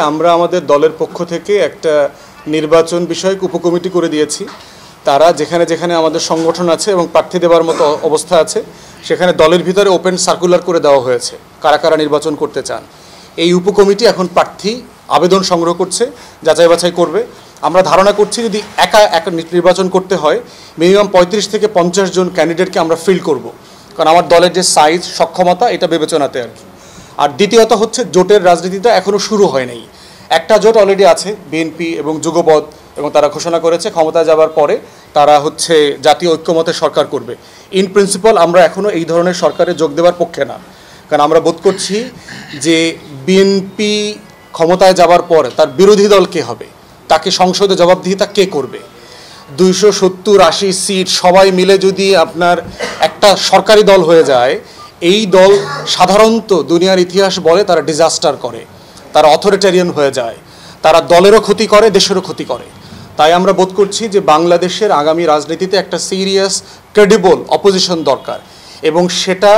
আমরা আমাদের দলের পক্ষ থেকে একটা নির্বাচন বিষয়ক উপকমিটি করে দিয়েছি। তারা যেখানে যেখানে আমাদের সংগঠন আছে এবং প্রার্থী দেওয়ার মতো অবস্থা আছে সেখানে দলের ভিতরে ওপেন সার্কুলার করে দেওয়া হয়েছে কারা কারা নির্বাচন করতে চান। এই উপকমিটি এখন প্রার্থী আবেদন সংগ্রহ করছে, যাচাই বাছাই করবে। আমরা ধারণা করছি যদি একা নির্বাচন করতে হয় মিনিমাম 35 থেকে 50 জন ক্যান্ডিডেটকে আমরা ফিল করব, কারণ আমার দলের যে সাইজ সক্ষমতা এটা বিবেচনাতে আর কি। আর দ্বিতীয়ত হচ্ছে জোটের রাজনীতিটা এখনও শুরু হয় নাই। একটা জোট অলরেডি আছে বিএনপি এবং যুগপথ, এবং তারা ঘোষণা করেছে ক্ষমতায় যাবার পরে তারা হচ্ছে জাতীয় ঐক্যমতের সরকার করবে। ইন প্রিন্সিপাল আমরা এখনও এই ধরনের সরকারে যোগ দেওয়ার পক্ষে না, কারণ আমরা বোধ করছি যে বিএনপি ক্ষমতায় যাবার পর তার বিরোধী দল কে হবে, তাকে সংসদে জবাবদিহিতা কে করবে। 270-80 সিট সবাই মিলে যদি আপনার একটা সরকারি দল হয়ে যায়, এই দল সাধারণত দুনিয়ার ইতিহাস বলে তারা ডিজাস্টার করে, তারা অথরিটেরিয়ান হয়ে যায়, তারা দলেরও ক্ষতি করে, দেশেরও ক্ষতি করে। তাই আমরা বোধ করছি যে বাংলাদেশের আগামী রাজনীতিতে একটা সিরিয়াস ক্রেডিবল অপোজিশন দরকার, এবং সেটা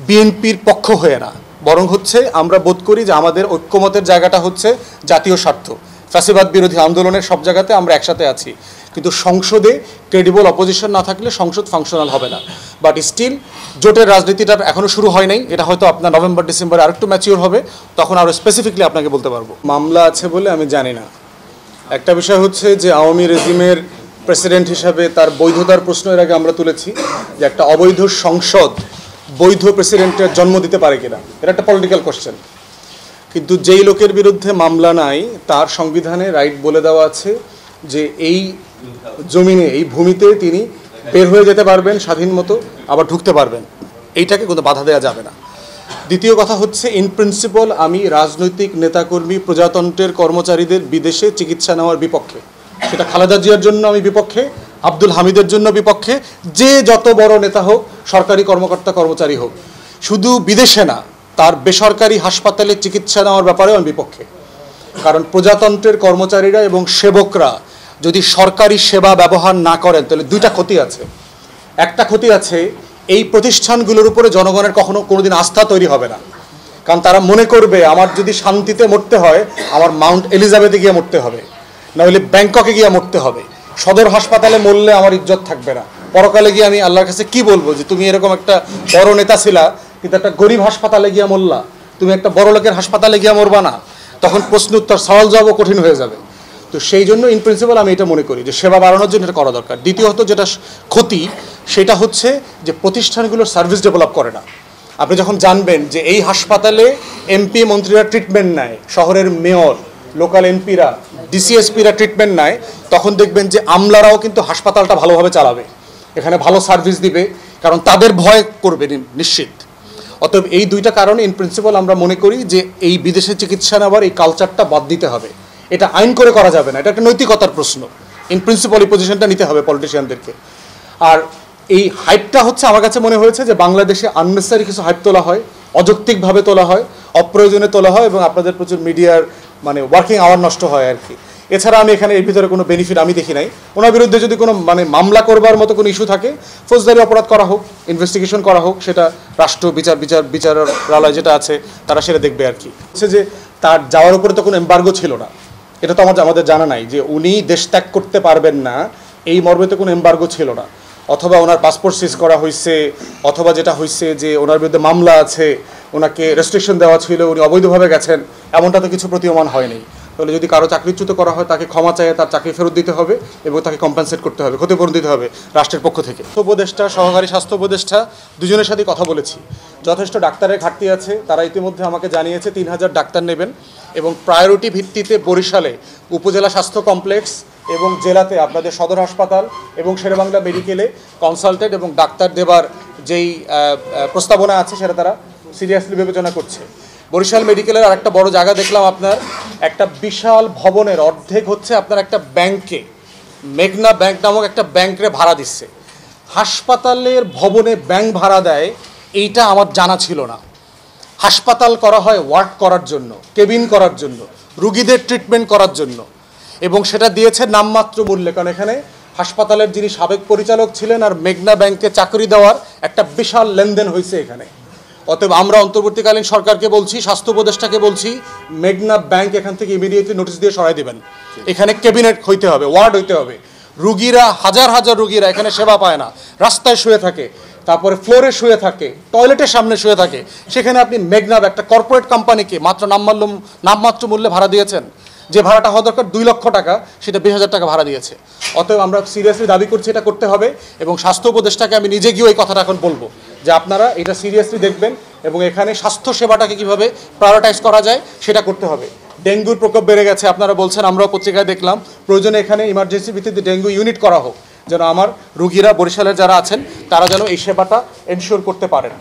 বিএনপির পক্ষ হয়ে না, বরং হচ্ছে আমরা বোধ করি যে আমাদের ঐক্যমতের জায়গাটা হচ্ছে জাতীয় স্বার্থ। ফ্যাসিবাদ বিরোধী আন্দোলনের সব জায়গাতে আমরা একসাথে আছি, কিন্তু সংসদে ক্রেডিবল অপোজিশন না থাকলে সংসদ ফাংশনাল হবে না। বাট স্টিল জোটের রাজনীতিটা এখনও শুরু হয় নাই, এটা হয়তো আপনার নভেম্বর ডিসেম্বরে আরেকটু ম্যাচিওর হবে, তখন আরও স্পেসিফিকলি আপনাকে বলতে পারবো। মামলা আছে বলে আমি জানি না। একটা বিষয় হচ্ছে যে আওয়ামী রেজিমের প্রেসিডেন্ট হিসাবে তার বৈধতার প্রশ্ন এর আগে আমরা তুলেছি যে একটা অবৈধ সংসদ বৈধ প্রেসিডেন্টের জন্ম দিতে পারে কিনা, এটা একটা পলিটিক্যাল কোশ্চেন। কিন্তু যেই লোকের বিরুদ্ধে মামলা নাই তার সংবিধানে রাইট বলে দেওয়া আছে যে এই জমিনে এই ভূমিতে তিনি বের হয়ে যেতে পারবেন স্বাধীন মতো, আবার ঢুকতে পারবেন, এইটাকে কোনো বাধা দেওয়া যাবে না। দ্বিতীয় কথা হচ্ছে ইন প্রিন্সিপাল আমি রাজনৈতিক নেতাকর্মী প্রজাতন্ত্রের কর্মচারীদের বিদেশে চিকিৎসা নেওয়ার বিপক্ষে। সেটা খালেদা জিয়ার জন্য আমি বিপক্ষে, আব্দুল হামিদের জন্য বিপক্ষে, যে যত বড় নেতা হোক, সরকারি কর্মকর্তা কর্মচারী হোক, শুধু বিদেশে না তার বেসরকারি হাসপাতালে চিকিৎসা নেওয়ার ব্যাপারেও আমি বিপক্ষে। কারণ প্রজাতন্ত্রের কর্মচারীরা এবং সেবকরা যদি সরকারি সেবা ব্যবহার না করেন তাহলে দুইটা ক্ষতি আছে। একটা ক্ষতি আছে, এই প্রতিষ্ঠানগুলোর উপরে জনগণের কোনোদিন আস্থা তৈরি হবে না, কারণ তারা মনে করবে আমার যদি শান্তিতে মরতে হয় আমার মাউন্ট এলিজাবেথে গিয়ে মরতে হবে, নাহলে ব্যাংককে গিয়ে মরতে হবে। সদর হাসপাতালে মরলে আমার ইজ্জত থাকবে না, পরকালে গিয়ে আমি আল্লাহর কাছে কি বলবো যে তুমি এরকম একটা বড় নেতা ছিলা কিন্তু একটা গরিব হাসপাতালে গিয়া মরলা, তুমি একটা বড় লোকের হাসপাতালে গিয়া মরবা না, তখন প্রশ্ন উত্তর সওয়াল জবাবও কঠিন হয়ে যাবে। তো সেই জন্য ইন প্রিন্সিপাল আমি এটা মনে করি যে সেবা বাড়ানোর জন্য এটা করা দরকার। দ্বিতীয়ত যেটা ক্ষতি সেটা হচ্ছে যে প্রতিষ্ঠানগুলোর সার্ভিস ডেভেলপ করে না। আপনি যখন জানবেন যে এই হাসপাতালে এমপি মন্ত্রীরা ট্রিটমেন্ট নেয়, শহরের মেয়র, লোকাল এমপিরা, ডিসিএসপিরা ট্রিটমেন্ট নেয়, তখন দেখবেন যে আমলারাও কিন্তু হাসপাতালটা ভালোভাবে চালাবে, এখানে ভালো সার্ভিস দিবে, কারণ তাদের ভয় করবে নিশ্চিত। অতএব এই দুইটা কারণে ইন প্রিন্সিপাল আমরা মনে করি যে এই বিদেশে চিকিৎসা নেওয়ার এই কালচারটা বাদ দিতে হবে। এটা আইন করে করা যাবে না, এটা একটা নৈতিকতার প্রশ্ন। ইন প্রিন্সিপাল এই পজিশনটা নিতে হবে পলিটিশিয়ানদেরকে। আর এই হাইপটা হচ্ছে আমার কাছে মনে হয়েছে যে বাংলাদেশে আননেসারি কিছু হাইপ তোলা হয়, অযৌক্তিকভাবে তোলা হয়, অপ্রয়োজনে তোলা হয়, এবং আপনাদের প্রচুর মিডিয়ার ওয়ার্কিং আওয়ার নষ্ট হয় আর কি। এছাড়া আমি এখানে এর ভিতরে কোনো বেনিফিট আমি দেখি নাই। ওনার বিরুদ্ধে যদি কোনো মামলা করবার মতো কোনো ইস্যু থাকে, ফৌজদারি অপরাধ করা হোক, ইনভেস্টিগেশন করা হোক, সেটা রাষ্ট্র বিচারালয় যেটা আছে তারা সেটা দেখবে আর কি। হচ্ছে যে তার যাওয়ার উপরে তো কোনো এম্বার্গো ছিল না, এটা তো আমাদের জানা নাই যে উনি দেশ ত্যাগ করতে পারবেন না, এই মর্মে তো কোনো এম্বার্গো ছিল না। অথবা ওনার পাসপোর্ট সিজ করা হয়েছে, অথবা যেটা হয়েছে যে ওনার বিরুদ্ধে মামলা আছে, ওনাকে রেস্ট্রিকশন দেওয়া ছিল, উনি অবৈধভাবে গেছেন, এমনটা তো কিছু প্রতীয়মান হয়নি। তাহলে যদি কারো চাকরিচ্যুত করা হয় তাকে ক্ষমা চাইয়ে তার চাকরি ফেরত দিতে হবে এবং তাকে কম্পেনসেট করতে হবে, ক্ষতিপূরণ দিতে হবে রাষ্ট্রের পক্ষ থেকে। স্বাস্থ্য উপদেষ্টা, সহকারী স্বাস্থ্য উপদেষ্টা দুজনের সাথে কথা বলেছি। যথেষ্ট ডাক্তারের ঘাটতি আছে, তারা ইতিমধ্যে আমাকে জানিয়েছে 3000 ডাক্তার নেবেন, এবং প্রায়োরিটি ভিত্তিতে বরিশালে উপজেলা স্বাস্থ্য কমপ্লেক্স এবং জেলাতে আপনাদের সদর হাসপাতাল এবং শেরেবাংলা মেডিকেলে কনসালটেন্ট এবং ডাক্তার দেবার যেই প্রস্তাবনা আছে সেটা তারা সিরিয়াসলি বিবেচনা করছে। বরিশাল মেডিকেলের আরেকটা বড় জায়গা দেখলাম, আপনার একটা বিশাল ভবনের অর্ধেক হচ্ছে আপনার একটা ব্যাংকে, মেঘনা ব্যাংক নামক একটা ব্যাংকে ভাড়া দিচ্ছে। হাসপাতালের ভবনে ব্যাংক ভাড়া দেয়, এইটা আমার জানা ছিল না। হাসপাতাল করা হয় ওয়ার্ড করার জন্য, কেবিন করার জন্য, রুগীদের ট্রিটমেন্ট করার জন্য, এবং সেটা দিয়েছে নামমাত্র মূল্যে। কারণ এখানে হাসপাতালের যিনি সাবেক পরিচালক ছিলেন আর মেঘনা ব্যাংকে চাকরি দেওয়ার একটা বিশাল লেনদেন হয়েছে এখানে। অতএব আমরা অন্তর্বর্তীকালীন সরকারকে বলছি, স্বাস্থ্য উপদেষ্টাকে বলছি, মেঘনা ব্যাংক এখান থেকে ইমিডিয়েটলি নোটিশ দিয়ে সরাই দেবেন। এখানে ক্যাবিনেট হইতে হবে, ওয়ার্ড হইতে হবে। রুগীরা হাজার হাজার রুগীরা এখানে সেবা পায় না, রাস্তায় শুয়ে থাকে, তারপরে ফ্লোরে শুয়ে থাকে, টয়লেটের সামনে শুয়ে থাকে। সেখানে আপনি মেঘনা একটা কর্পোরেট কোম্পানিকে মাত্র নামমাত্র মূল্যে ভাড়া দিয়েছেন। যে ভাড়াটা হওয়া দরকার 2 লক্ষ টাকা, সেটা 20,000 টাকা ভাড়া দিয়েছে। অতএব আমরা সিরিয়াসলি দাবি করছি এটা করতে হবে, এবং স্বাস্থ্য উপদেষ্টাকে আমি নিজে গিয়ে ওই কথাটা এখন বলবো যে আপনারা এটা সিরিয়াসলি দেখবেন এবং এখানে স্বাস্থ্য সেবাটাকে কীভাবে প্রায়োরিটাইজ করা যায় সেটা করতে হবে। ডেঙ্গুর প্রকোপ বেড়ে গেছে, আপনারা বলছেন, আমরাও পত্রিকায় দেখলাম, প্রয়োজনে এখানে ইমার্জেন্সি ভিত্তিতে ডেঙ্গু ইউনিট করা হোক, যেন আমার রুগীরা বরিশালের যারা আছেন তারা যেন এই সেবাটা এনশিওর করতে পারেন।